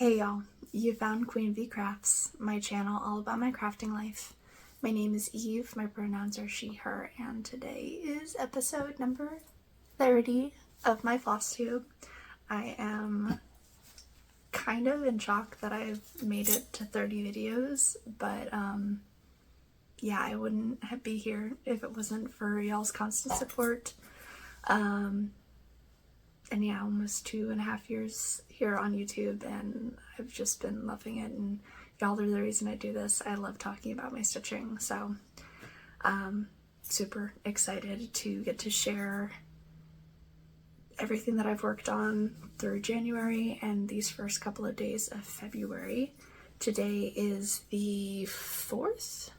Hey y'all, you found Queen V Crafts, my channel all about my crafting life. My name is Eve, my pronouns are she, her, and today is episode number 30 of my Flosstube. I am kind of in shock that I've made it to 30 videos, but yeah, I wouldn't be here if it wasn't for y'all's constant support. And yeah, almost 2.5 years here on YouTube, and I've just been loving it, and y'all are the reason I do this. I love talking about my stitching, so super excited to get to share everything that I've worked on through January and these first couple of days of February. Today is the 5th,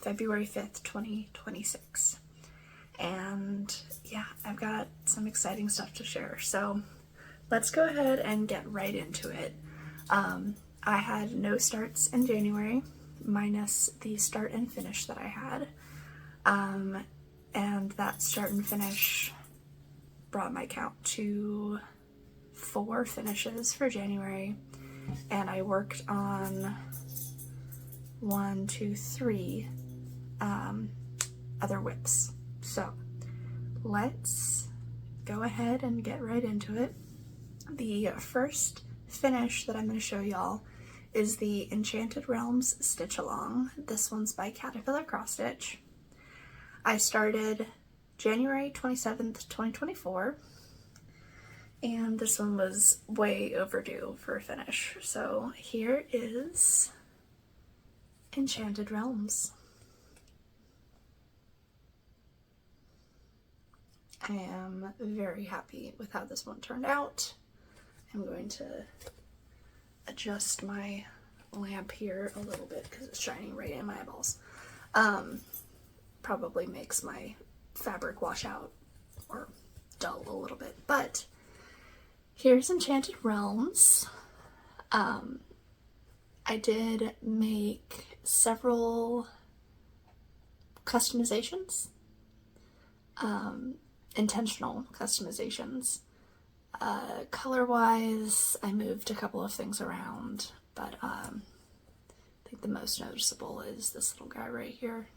February 5th, 2026. And yeah, I've got some exciting stuff to share. So let's go ahead and get right into it. I had no starts in January, minus the start and finish that I had. And that start and finish brought my count to 4 finishes for January. And I worked on 1, 2, 3 other WIPs. So let's go ahead and get right into it. The first finish that I'm going to show y'all is the Enchanted Realms Stitch Along. This one's by Caterpillar Cross Stitch. I started January 27th, 2024, and this one was way overdue for a finish. So here is Enchanted Realms. I am very happy with how this one turned out. I'm going to adjust my lamp here a little bit because it's shining right in my eyeballs. Probably makes my fabric wash out or dull a little bit, but here's Enchanted Realms. I did make several customizations. Intentional customizations. Color-wise, I moved a couple of things around, but I think the most noticeable is this little guy right here,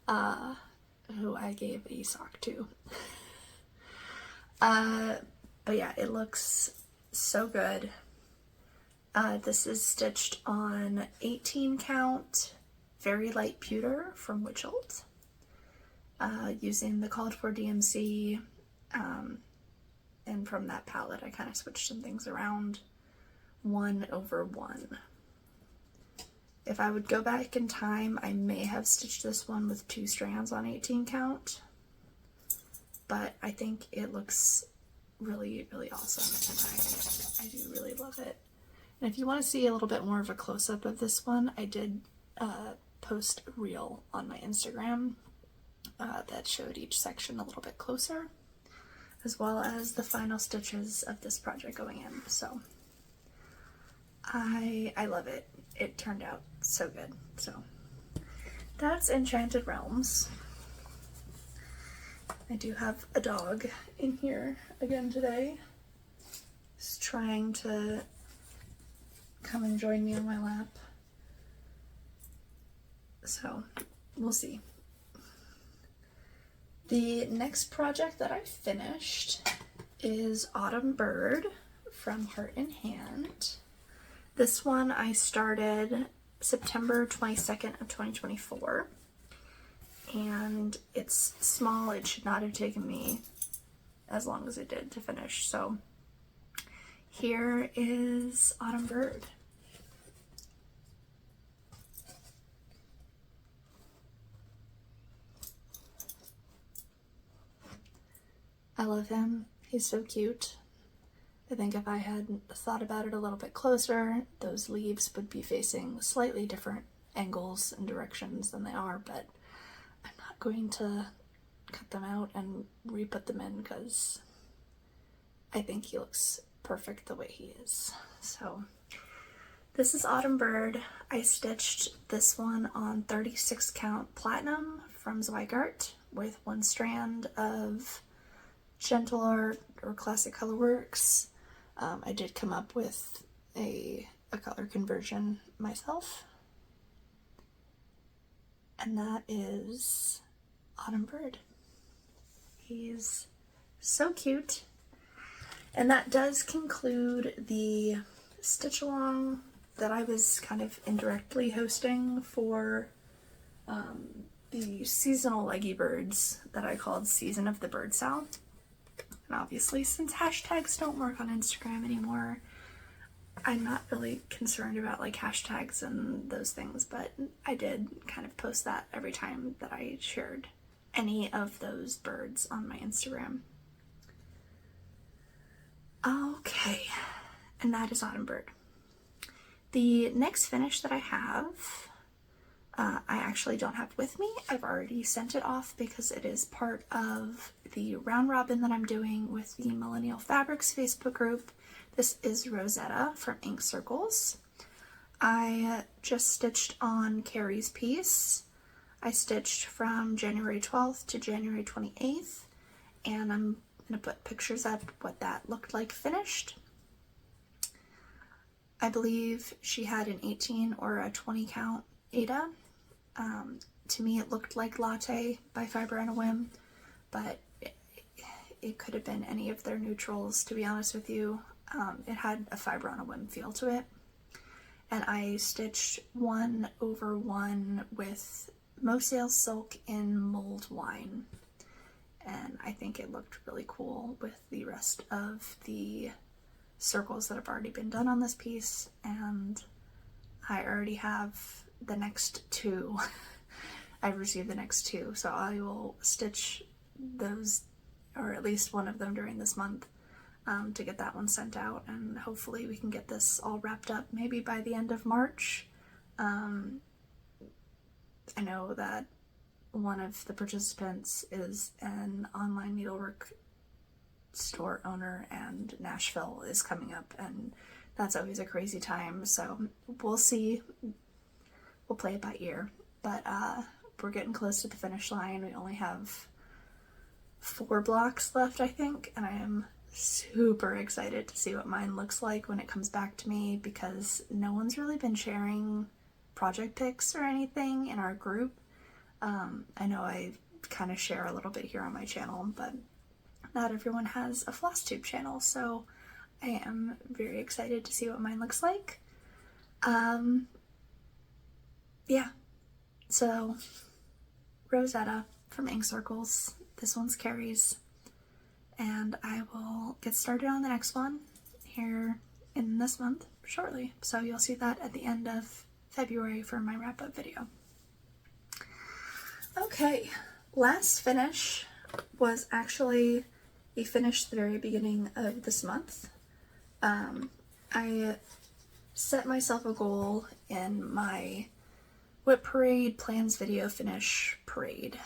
who I gave a sock to. But yeah, it looks so good. This is stitched on 18 count, very light pewter from WIPGO. Using the called for DMC, and from that palette I kind of switched some things around. 1/1. If I would go back in time, I may have stitched this one with 2 strands on 18 count, but I think it looks really, really awesome, and I do really love it. And if you want to see a little bit more of a close-up of this one, I did post a reel on my Instagram that showed each section a little bit closer, as well as the final stitches of this project going in. So I love it. It turned out so good. So that's Enchanted Realms. I do have a dog in here again today. He's trying to come and join me on my lap. So we'll see. The next project that I finished is Autumn Bird from Heart in Hand. This one I started September 22nd of 2024, and it's small. It should not have taken me as long as it did to finish. So here is Autumn Bird. I love him. He's so cute. I think if I had thought about it a little bit closer, those leaves would be facing slightly different angles and directions than they are, but I'm not going to cut them out and re-put them in because I think he looks perfect the way he is. So this is Autumn Bird. I stitched this one on 36 count platinum from Zweigart with 1 strand of Gentle Art or Classic Colorworks I did come up with a color conversion myself, and that is Autumn Bird. He's so cute. And that does conclude the stitch along that I was kind of indirectly hosting for the seasonal leggy birds that I called Season of the Bird Sow. And obviously, since hashtags don't work on Instagram anymore, I'm not really concerned about like hashtags and those things, but I did kind of post that every time that I shared any of those birds on my Instagram. Okay, and that is Autumn Bird. The next finish that I have, I actually don't have with me. I've already sent it off because it is part of the round robin that I'm doing with the Millennial Fabrics Facebook group. This is Rosetta from Ink Circles. I just stitched on Carrie's piece. I stitched from January 12th to January 28th, and I'm going to put pictures up what that looked like finished. I believe she had an 18 or a 20 count Ada. To me it looked like Latte by Fiber and a Whim, but it could have been any of their neutrals, to be honest with you. It had a Fiber on a Whim feel to it. And I stitched 1/1 with Mosale Silk in Mulled Wine. And I think it looked really cool with the rest of the circles that have already been done on this piece, and I already have the next two. I've received the next two, so I will stitch those, or at least one of them, during this month to get that one sent out, and hopefully we can get this all wrapped up maybe by the end of March. I know that one of the participants is an online needlework store owner, and Nashville is coming up, and that's always a crazy time, so we'll see. We'll play it by ear, but we're getting close to the finish line. We only have 4 blocks left, I think, and I am super excited to see what mine looks like when it comes back to me, because no one's really been sharing project pics or anything in our group. I know I kind of share a little bit here on my channel, but not everyone has a Flosstube channel, so I am very excited to see what mine looks like. Yeah, so Rosetta from Ink Circles. This one's Carrie's, and I will get started on the next one here in this month shortly, so you'll see that at the end of February for my wrap-up video. Okay, last finish was actually a finish at the very beginning of this month. I set myself a goal in my WIP Parade Plans Video Finish Parade,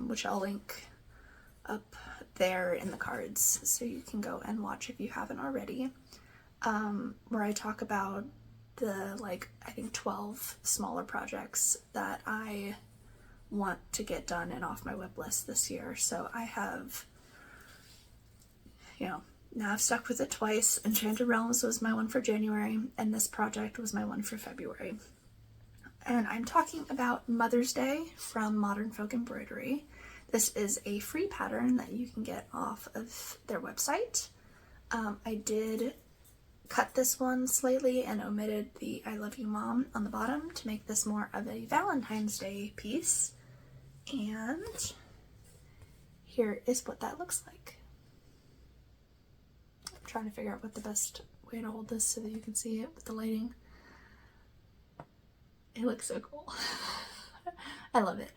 which I'll link up there in the cards so you can go and watch if you haven't already, where I talk about the, I think 12 smaller projects that I want to get done and off my WIP list this year. So I have, now I've stuck with it twice. Enchanted Realms was my one for January, and this project was my one for February. And I'm talking about Mother's Day from Modern Folk Embroidery. This is a free pattern that you can get off of their website. I did cut this one slightly and omitted the I Love You Mom on the bottom to make this more of a Valentine's Day piece. And here is what that looks like. I'm trying to figure out what the best way to hold this so that you can see it with the lighting. It looks so cool. I love it.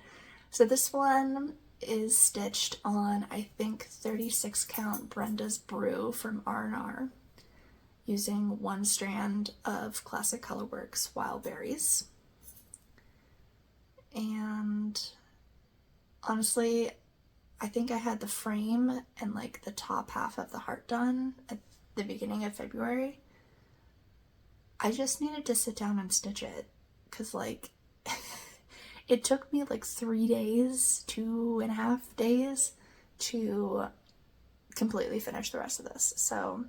So this one is stitched on, I think, 36 count Brenda's Brew from R&R, using 1 strand of Classic Colorworks Wild Berries. And honestly, I think I had the frame and the top half of the heart done at the beginning of February. I just needed to sit down and stitch it, because it took me 3 days, 2.5 days to completely finish the rest of this. So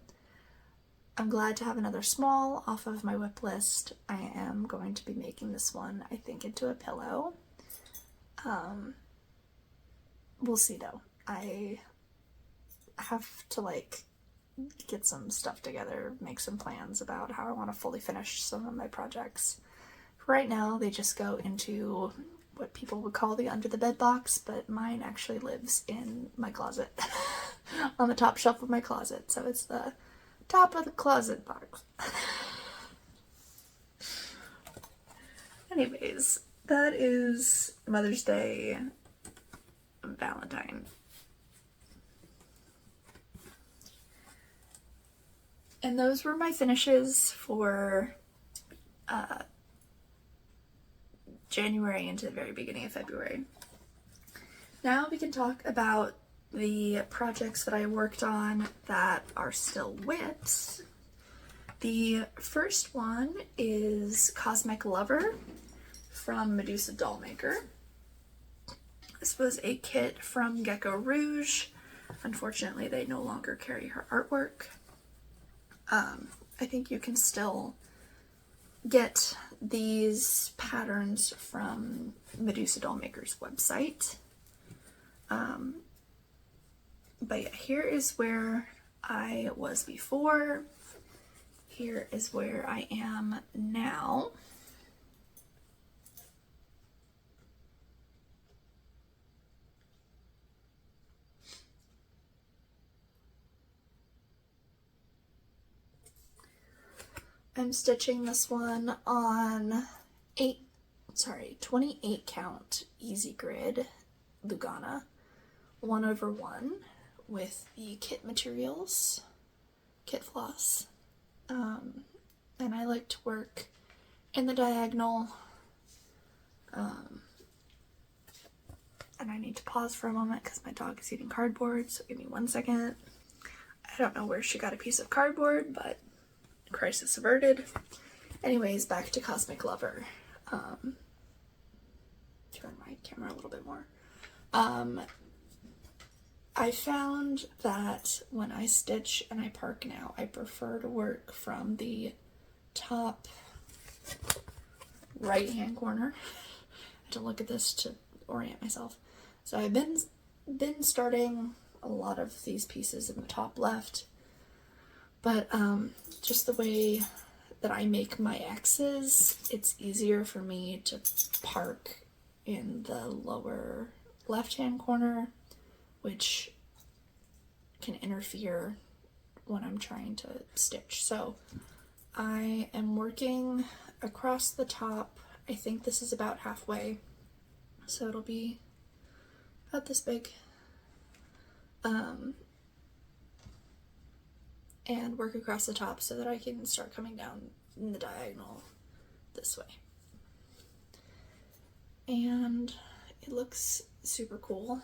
I'm glad to have another small off of my WIP list. I am going to be making this one, I think, into a pillow. We'll see though. I have to like get some stuff together, make some plans about how I want to fully finish some of my projects. Right now, they just go into what people would call the under the bed box, but mine actually lives in my closet, on the top shelf of my closet, so it's the top of the closet box. Anyways, that is Mother's Day, Valentine. And those were my finishes for January into the very beginning of February. Now we can talk about the projects that I worked on that are still WIPs. The first one is Cosmic Lover from Medusa Dollmaker. This was a kit from GeckoRouge. Unfortunately, they no longer carry her artwork. I think you can still get these patterns from Medusa Dollmaker's website. But yeah, here is where I was before. Here is where I am now. I'm stitching this one on 28 count easy grid Lugana 1/1 with the kit materials, kit floss, and I like to work in the diagonal, and I need to pause for a moment because my dog is eating cardboard, so give me 1 second. I don't know where she got a piece of cardboard, but crisis averted. Anyways, back to Cosmic Lover. Turn my camera a little bit more. I found that when I stitch and I park now, I prefer to work from the top right hand corner. I had to look at this to orient myself. So I've been starting a lot of these pieces in the top left, but just the way that I make my X's, it's easier for me to park in the lower left-hand corner, which can interfere when I'm trying to stitch. So I am working across the top. I think this is about halfway, so it'll be about this big. And work across the top so that I can start coming down in the diagonal this way. And it looks super cool.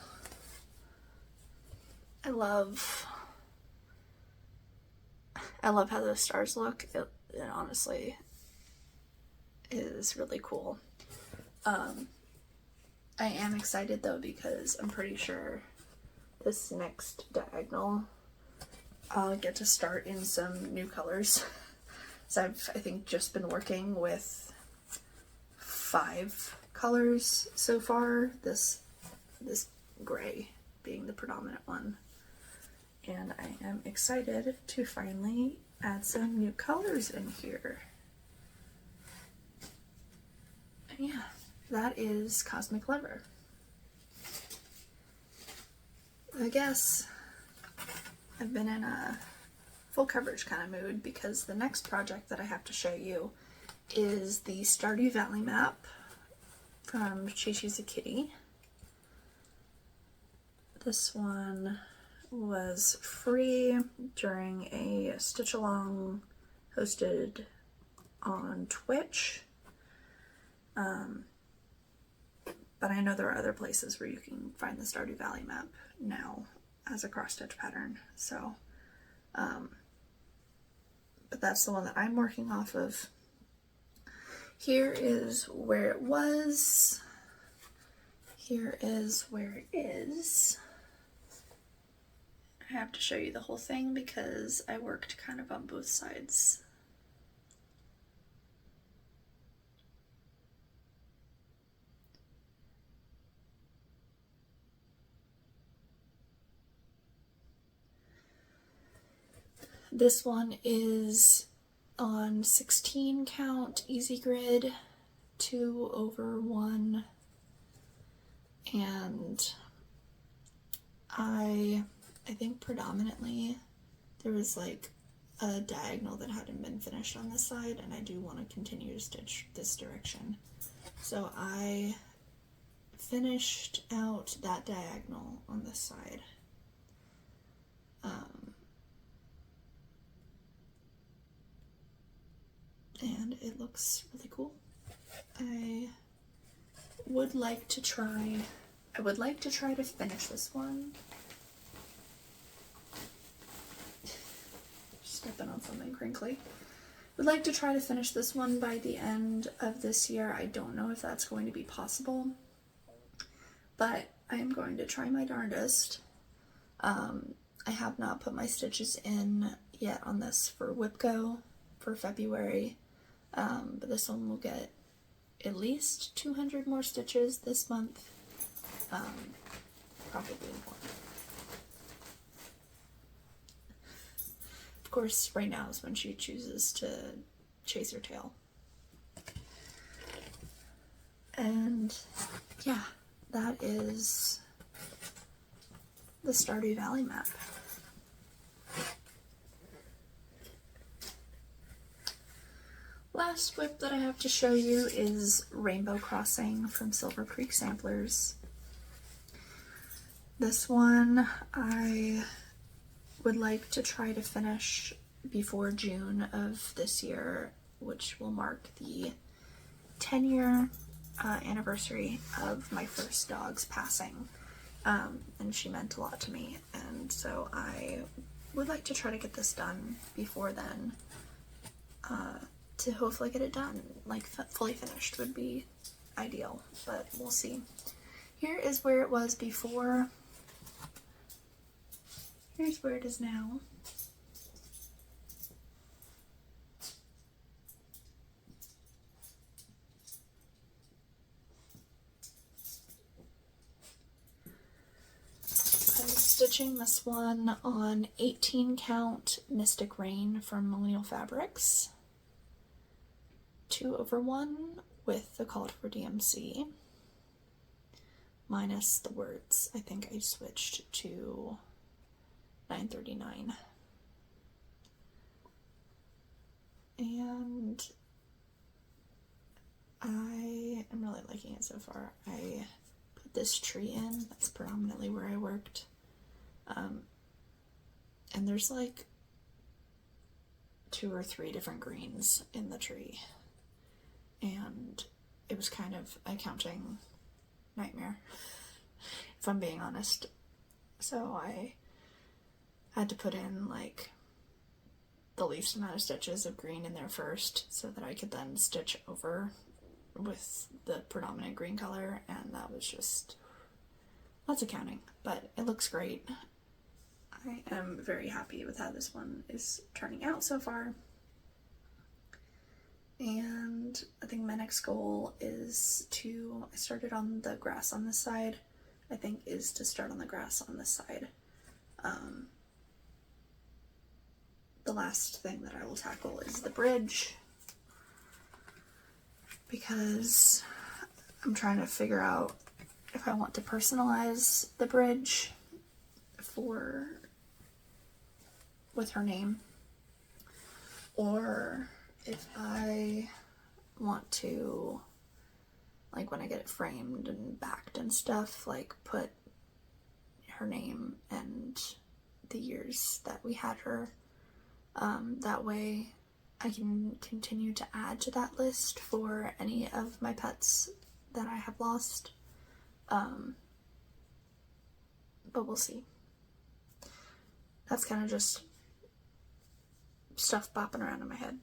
I love how those stars look. It honestly is really cool. I am excited though because I'm pretty sure this next diagonal I'll get to start in some new colors. So I've, I think, just been working with 5 colors so far, this gray being the predominant one. And I am excited to finally add some new colors in here. And yeah, that is Cosmic Lover. I guess I've been in a full coverage kind of mood because the next project that I have to show you is the Stardew Valley map from ChiChiZeKitty. This one was free during a stitch along hosted on Twitch. But I know there are other places where you can find the Stardew Valley map now as a cross stitch pattern. So, but that's the one that I'm working off of. Here is where it was. Here is where it is. I have to show you the whole thing because I worked kind of on both sides. This one is on 16 count, easy grid, 2/1, and I think predominantly there was like a diagonal that hadn't been finished on this side, and I do want to continue to stitch this direction. So I finished out that diagonal on this side. And it looks really cool. I would like to try to finish this one. Stepping on something crinkly. Would like to try to finish this one by the end of this year. I don't know if that's going to be possible, but I am going to try my darndest. I have not put my stitches in yet on this for WIPGO for February, but this one will get at least 200 more stitches this month, probably more. Of course, right now is when she chooses to chase her tail. And yeah, that is the Stardew Valley map. Last WIP that I have to show you is Rainbow Crossing from Silver Creek Samplers. This one I would like to try to finish before June of this year, which will mark the 10-year anniversary of my first dog's passing. And she meant a lot to me, and so I would like to try to get this done before then, to hopefully get it done, like fully finished would be ideal, but we'll see. Here is where it was before. Here's where it is now. I'm stitching this one on 18 count Mystic Rain from Millennial Fabrics. 2/1 with the called for DMC, minus the words. I think I switched to 939. And I am really liking it so far. I put this tree in, that's predominantly where I worked. And there's like 2 or 3 different greens in the tree. And it was kind of a counting nightmare, if I'm being honest. So I had to put in like the least amount of stitches of green in there first so that I could then stitch over with the predominant green color, and that was just lots of counting, but it looks great. I am very happy with how this one is turning out so far. And I think my next goal is to, I started on the grass on this side, I think is to start on the grass on this side. The last thing that I will tackle is the bridge, because I'm trying to figure out if I want to personalize the bridge with her name, or if I want to, like when I get it framed and backed and stuff, like put her name and the years that we had her. That way I can continue to add to that list for any of my pets that I have lost. But we'll see. That's kind of just stuff bopping around in my head.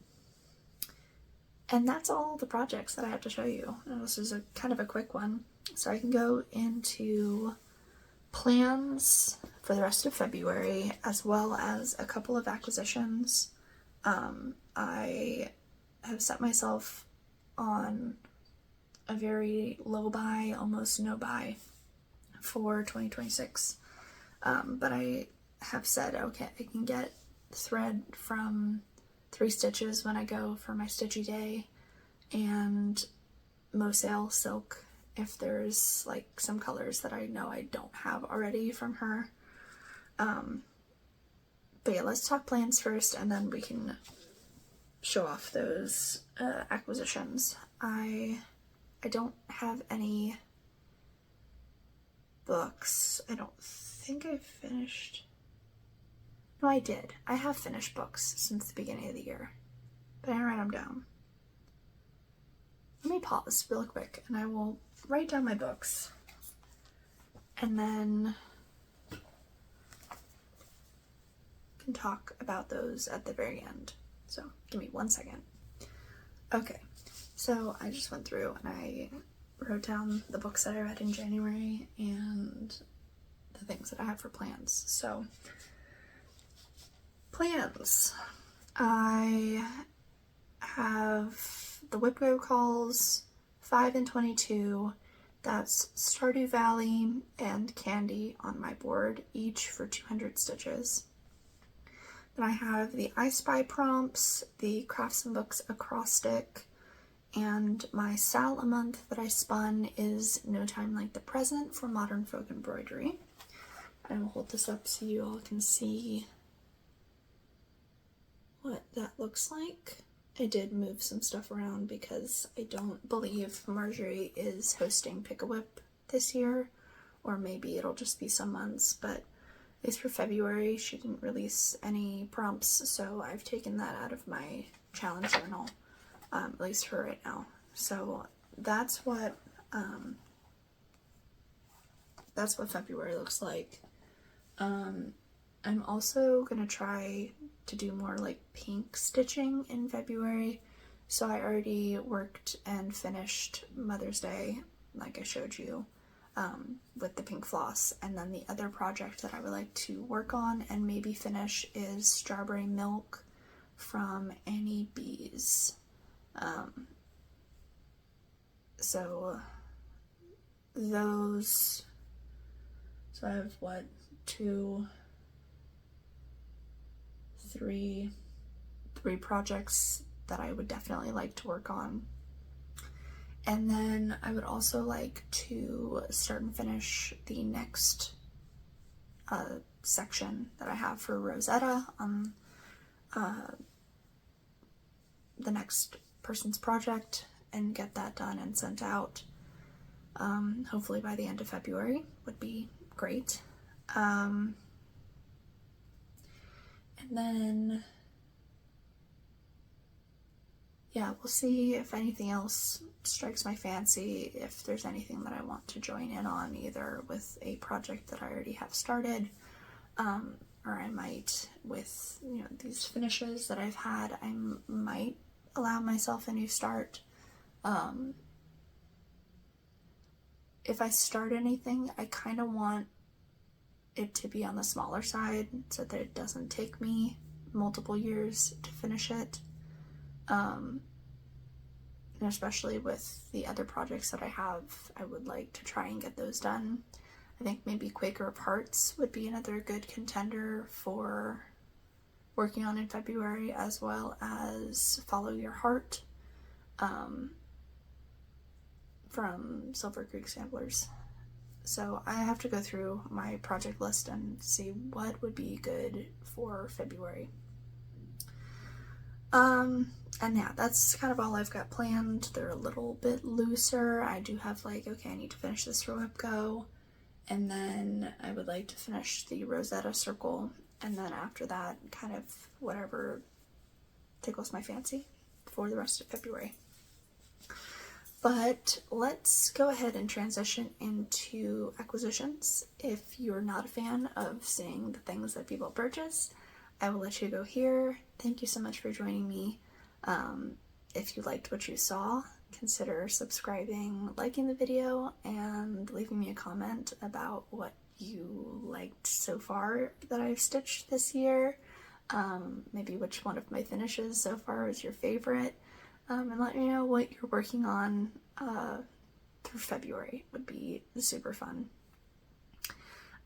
And that's all the projects that I have to show you. And this is a kind of a quick one, so I can go into plans for the rest of February, as well as a couple of acquisitions. I have set myself on a very low buy, almost no buy for 2026. But I have said, okay, I can get thread from 3 Stitches when I go for my Stitchy Day, and Mosale silk if there's like some colors that I know I don't have already from her. But yeah, let's talk plans first, and then we can show off those acquisitions. I don't have any books. I don't think I finished. No, I did. I have finished books since the beginning of the year, but I didn't write them down. Let me pause real quick and I will write down my books, and then can talk about those at the very end. So give me 1 second. Okay, so I just went through and I wrote down the books that I read in January and the things that I have for plans. So plans. I have the WIPGO calls 5 and 22. That's Stardew Valley and Candy on my board, each for 200 stitches. Then I have the I Spy prompts, the Crafts and Books Acrostic, and my Sal a month that I spun is No Time Like the Present for Modern Folk Embroidery. I will hold this up so you all can see what that looks like. I did move some stuff around because I don't believe Marjorie is hosting Pick-A-WIP this year, or maybe it'll just be some months, but at least for February she didn't release any prompts, so I've taken that out of my challenge journal, at least for right now. So that's what February looks like. I'm also gonna try to do more like pink stitching in February. So I already worked and finished Mother's Day, like I showed you, with the pink floss. And then the other project that I would like to work on and maybe finish is Strawberry Milk from Annie Bees. So those, so I have what, 3 projects that I would definitely like to work on. And then I would also like to start and finish the next section that I have for Rosetta on the next person's project and get that done and sent out. Hopefully by the end of February would be great. And then, yeah, we'll see if anything else strikes my fancy, if there's anything that I want to join in on, either with a project that I already have started, or I might, with, you know, these finishes that I've had, I might allow myself a new start. If I start anything, I kind of want it to be on the smaller side so that it doesn't take me multiple years to finish it. And especially with the other projects that I have, I would like to try and get those done. I think maybe Quaker of Hearts would be another good contender for working on in February, as well as Follow Your Heart from Silver Creek Samplers. So I have to go through my project list and see what would be good for February. And yeah, that's kind of all I've got planned. They're a little bit looser. I do have like, okay, I need to finish this for WIPGO, and then I would like to finish the Rosetta circle, and then after that, kind of whatever tickles my fancy for the rest of February. But let's go ahead and transition into acquisitions. If you're not a fan of seeing the things that people purchase, I will let you go here. Thank you so much for joining me. If you liked what you saw, consider subscribing, liking the video, and leaving me a comment about what you liked so far that I've stitched this year. Maybe which one of my finishes so far was your favorite, and let me know what you're working on through February. Would be super fun.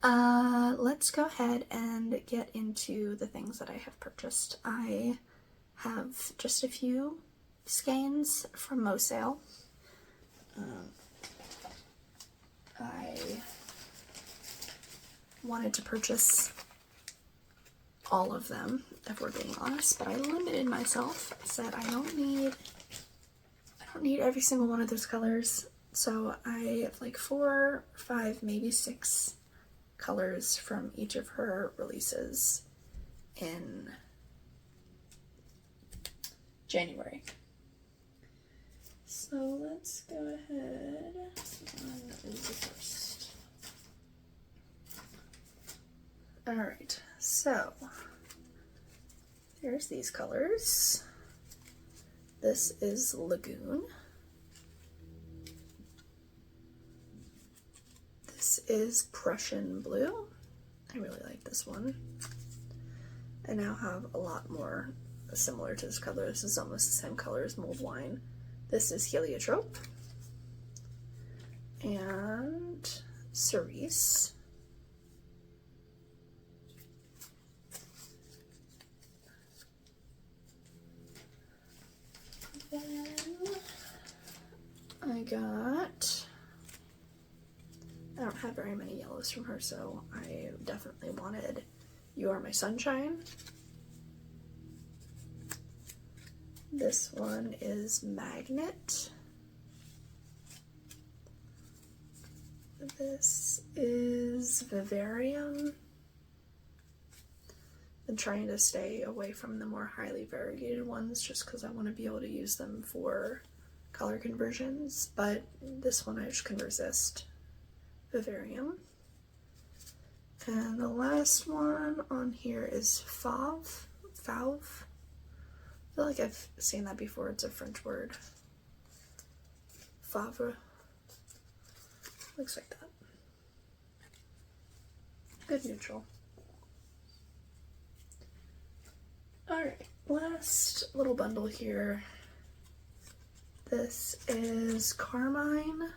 Let's go ahead and get into the things that I have purchased. I have just a few skeins from Mo Sale. I wanted to purchase all of them, if we're being honest, but I limited myself. I said I don't need every single one of those colors, so I have like 4, 5, maybe 6 colors from each of her releases in January. So let's go ahead. This one is the first. Alright, so there's these colors. This is Lagoon. This is Prussian Blue. I really like this one. I now have a lot more similar to this color. This is almost the same color as Mulled Wine. This is Heliotrope. And Cerise. Then I don't have very many yellows from her, so I definitely wanted You Are My Sunshine. This one is Magnet. This is Vivarium. I'm trying to stay away from the more highly variegated ones just because I want to be able to use them for color conversions, but this one I just can resist. Vivarium. And the last one on here is Fauve. I feel like I've seen that before. It's a French word. Fauve. Looks like that. Good neutral. Alright, last little bundle here. This is Carmine.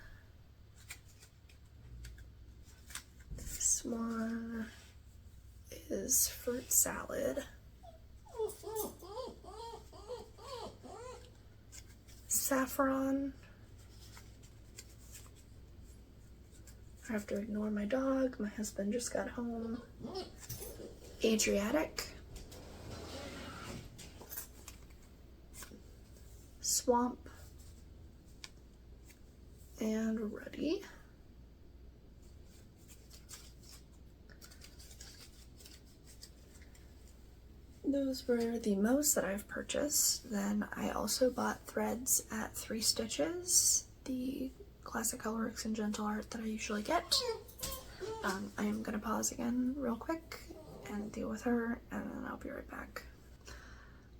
This one is Fruit Salad. Saffron. I have to ignore my dog. My husband just got home. Adriatic. Swamp. And Ruddy. Those were the most that I've purchased. Then I also bought threads at 3 Stitches, the classic colorworks and gentle art that I usually get. I am gonna pause again real quick and deal with her, and then I'll be right back.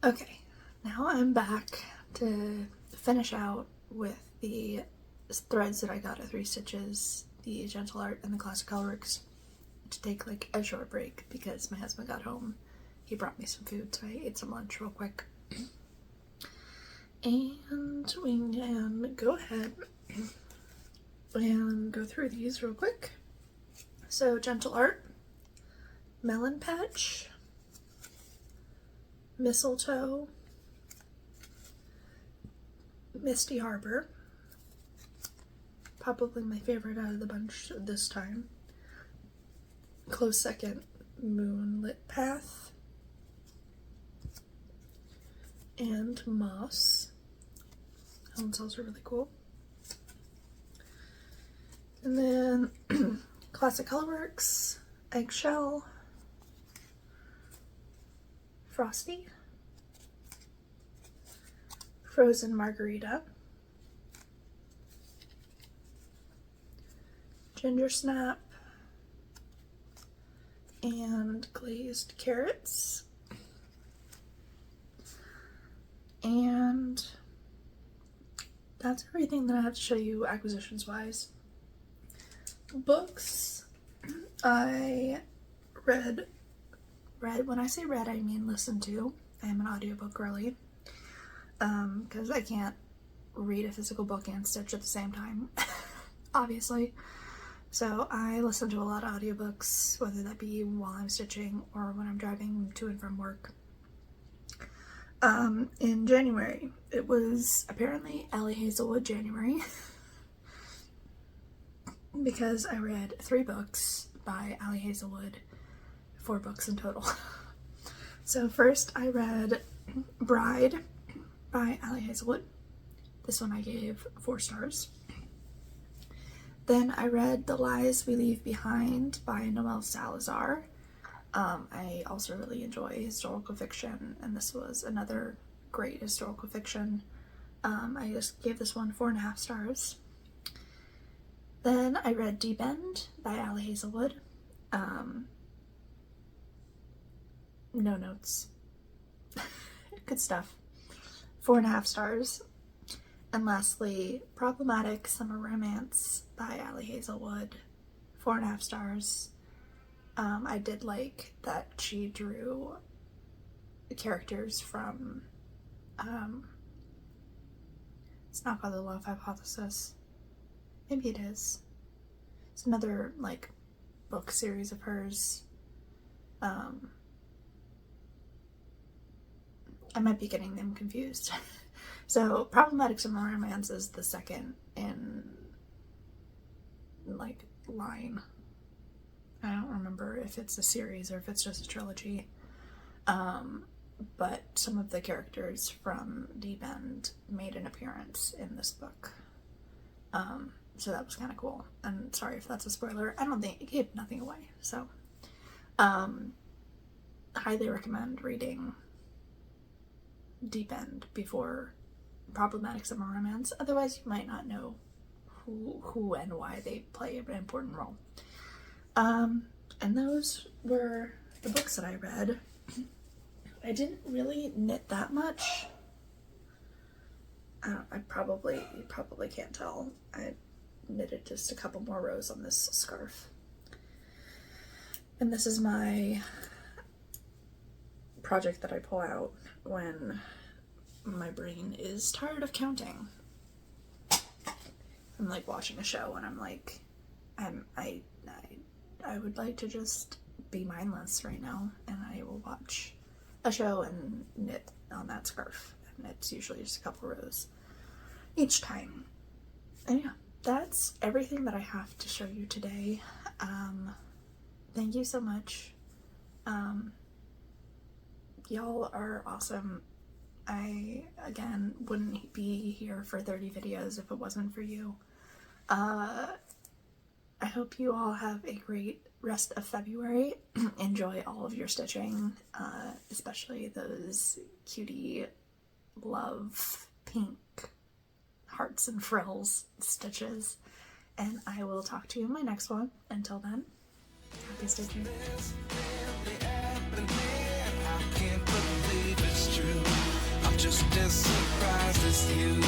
Okay, now I'm back to finish out with the threads that I got at 3 Stitches, the gentle art and the classic colorworks, to take like a short break because my husband got home. He brought me some food, so I ate some lunch real quick. And we can go ahead and go through these real quick. So, Gentle Art, Melon Patch, Mistletoe, Misty Harbor, probably my favorite out of the bunch this time. Close second, Moonlit Path, and Moss. That one's also really cool. And then Classic Colorworks, Eggshell, Frosty, Frozen Margarita, Ginger Snap, and Glazed Carrots. And that's everything that I have to show you acquisitions wise. Books, I when I say read, I mean listen to. I am an audiobook girly, because I can't read a physical book and stitch at the same time, obviously. So I listen to a lot of audiobooks, whether that be while I'm stitching or when I'm driving to and from work. In January, it was apparently Allie Hazelwood January, because I read 3 books by Allie Hazelwood, 4 books in total. So first I read Bride by Allie Hazelwood. This one I gave 4 stars. Then I read The Lies We Leave Behind by Noelle Salazar. I also really enjoy historical fiction, and this was another great historical fiction. I just gave this one 4.5 stars. Then I read Deep End by Allie Hazelwood. No notes. Good stuff. 4.5 stars. And lastly, Problematic Summer Romance by Allie Hazelwood. 4.5 stars. I did like that she drew characters from, it's not called The Love Hypothesis. Maybe it is. It's another, like, book series of hers. I might be getting them confused. So, Problematic Summer Romance is the second in, like, line. I don't remember if it's a series or if it's just a trilogy. But some of the characters from Deep End made an appearance in this book. So that was kind of cool. And sorry if that's a spoiler. I don't think it gave nothing away. So, highly recommend reading Deep End before Problematic Summer Romance. Otherwise, you might not know who and why they play an important role. And those were the books that I read. I didn't really knit that much. You probably can't tell. I knitted just a couple more rows on this scarf. And this is my project that I pull out when my brain is tired of counting. I'm like watching a show and I'm like, I would like to just be mindless right now, and I will watch a show and knit on that scarf. And it's usually just a couple rows each time. And yeah, that's everything that I have to show you today. Thank you so much. Y'all are awesome. I, again, wouldn't be here for 30 videos if it wasn't for you. I hope you all have a great rest of February. Enjoy all of your stitching, especially those cutie love pink hearts and frills stitches. And I will talk to you in my next one. Until then, happy stitching. I can't believe it's true. I'm just as surprised as you.